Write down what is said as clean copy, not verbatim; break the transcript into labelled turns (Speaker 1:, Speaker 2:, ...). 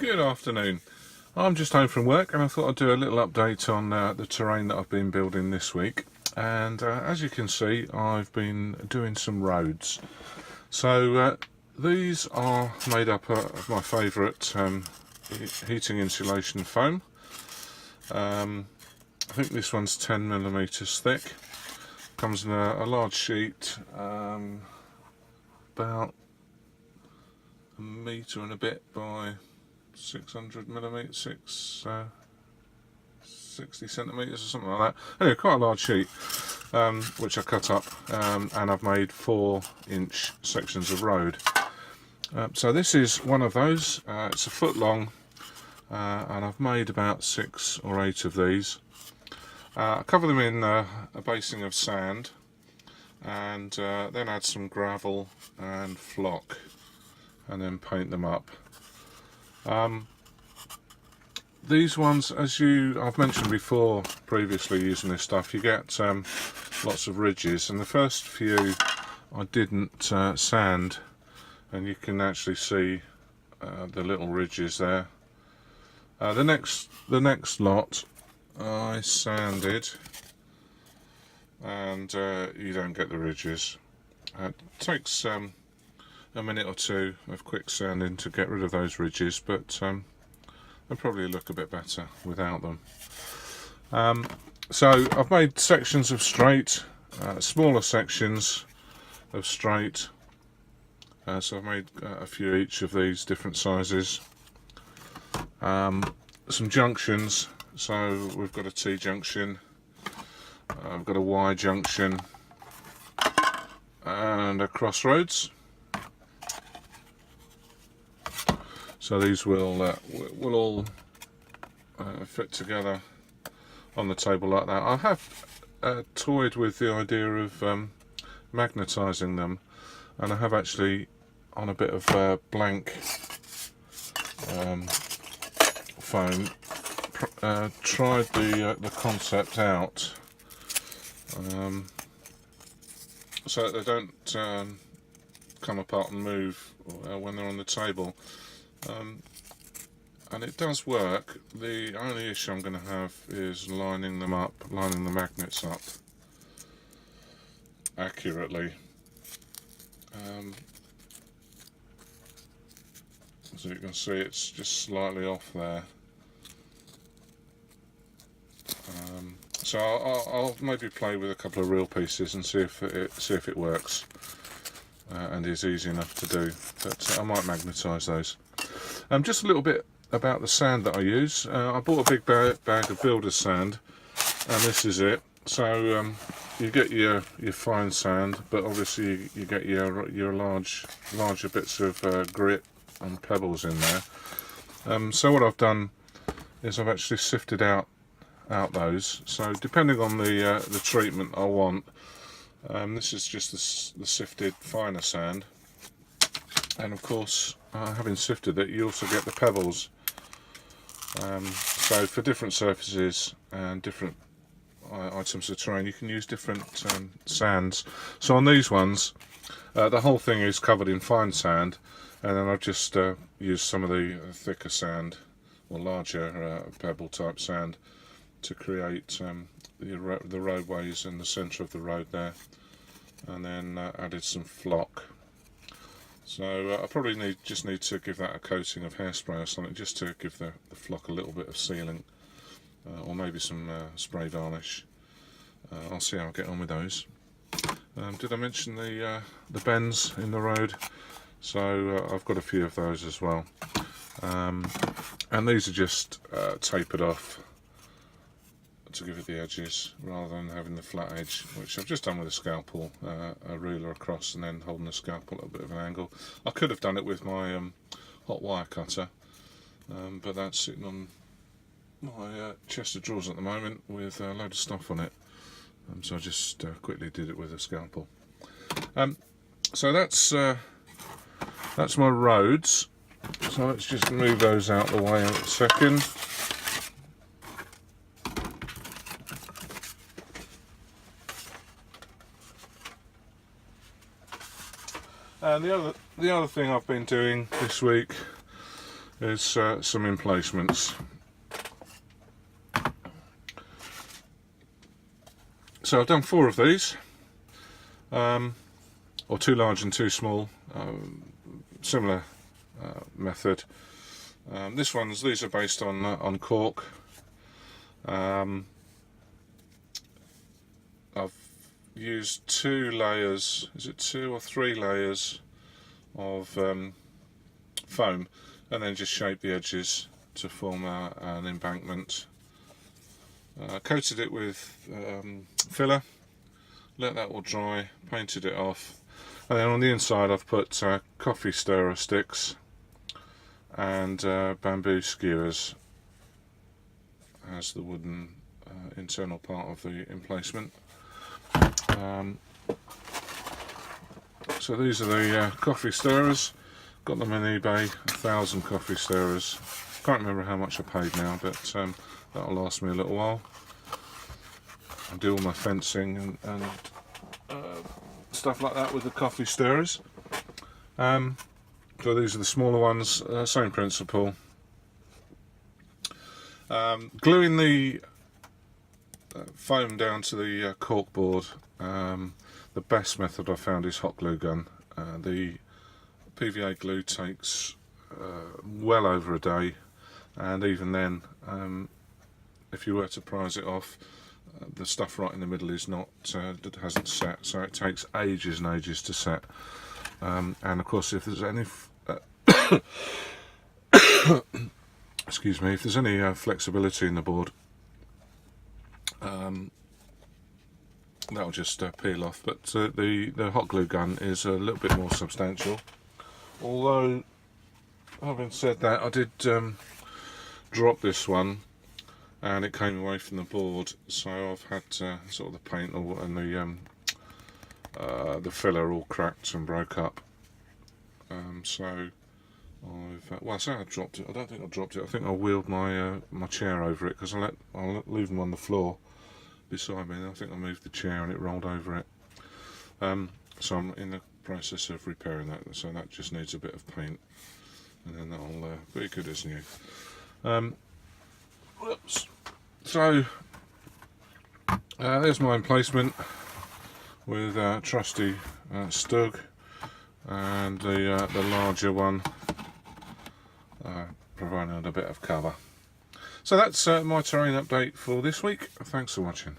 Speaker 1: Good afternoon. I'm just home from work and I thought I'd do a little update on the terrain that I've been building this week. And as you can see, I've been doing some roads. So these are made up of my favourite heating insulation foam. I think this one's 10mm thick. Comes in a large sheet, about a metre and a bit by 600mm, 60 centimetres or something like that. Anyway, quite a large sheet, which I cut up, and I've made 4-inch sections of road. So this is one of those. It's a foot long, and I've made about 6 or 8 of these. I cover them in a basing of sand, and then add some gravel and flock, and then paint them up. These ones, as I've mentioned before previously using this stuff, you get lots of ridges, and the first few I didn't sand, and you can actually see the little ridges there. The next lot I sanded, and you don't get the ridges. It takes a minute or two of quick sanding to get rid of those ridges, but they'll probably look a bit better without them. So I've made sections of straight, smaller sections of straight, so I've made a few each of these different sizes. Some junctions, so we've got a T junction, I've got a Y junction, and a crossroads. So these will all fit together on the table like that. I have toyed with the idea of magnetising them, and I have actually, on a bit of blank foam, tried the concept out, so that they don't come apart and move when they're on the table. And it does work. The only issue I'm going to have is lining the magnets up accurately. As you can see, it's just slightly off there. So I'll maybe play with a couple of real pieces and see if it works and is easy enough to do. But I might magnetise those. Just a little bit about the sand that I use. I bought a big bag of builder's sand, and this is it. So you get your fine sand, but obviously you get your larger bits of grit and pebbles in there. So what I've done is I've actually sifted out those. So depending on the treatment I want, this is just the sifted finer sand. And of course, having sifted it, you also get the pebbles. So for different surfaces and different items of terrain, you can use different sands. So on these ones, the whole thing is covered in fine sand, and then I've just used some of the thicker sand, or larger pebble type sand, to create the roadways in the centre of the road there, and then added some flock. So I probably just need to give that a coating of hairspray or something, just to give the flock a little bit of sealing, or maybe some spray varnish. I'll see how I get on with those. Did I mention the bends in the road? So I've got a few of those as well, and these are just tapered off to give it the edges, rather than having the flat edge, which I've just done with a scalpel, a ruler across, and then holding the scalpel at a bit of an angle. I could have done it with my hot wire cutter, but that's sitting on my chest of drawers at the moment with a load of stuff on it, so I just quickly did it with a scalpel. So that's my roads. So let's just move those out of the way in a second. And the other thing I've been doing this week is some emplacements. So I've done 4 of these, or 2 large and 2 small, similar method. These are based on cork. I've used 2 layers, is it 2 or 3 layers of foam, and then just shaped the edges to form an embankment. Coated it with filler, let that all dry, painted it off, and then on the inside I've put coffee stirrer sticks and bamboo skewers as the wooden internal part of the emplacement. So these are the coffee stirrers. Got them on eBay, 1,000 coffee stirrers. Can't remember how much I paid now, but that'll last me a little while. I do all my fencing and stuff like that with the coffee stirrers. So these are the smaller ones, same principle. Gluing the foam down to the cork board, the best method I found is hot glue gun. The PVA glue takes well over a day, and even then, if you were to prise it off, the stuff right in the middle is not hasn't set, so it takes ages and ages to set. And of course, if there's any excuse me, if there's any flexibility in the board, that'll just peel off. But the hot glue gun is a little bit more substantial. Although, having said that, I did drop this one, and it came away from the board, so I've had sort of the paint and the filler all cracked and broke up. So well, I say I dropped it. I don't think I dropped it. I think I wheeled my my chair over it, because I'll leave them on the floor beside me, and I think I moved the chair and it rolled over it. So I'm in the process of repairing that. So that just needs a bit of paint, and then that'll be good as new. Whoops. So there's my emplacement with trusty Stug, and the larger one providing a bit of cover. So that's my terrain update for this week. Thanks for watching.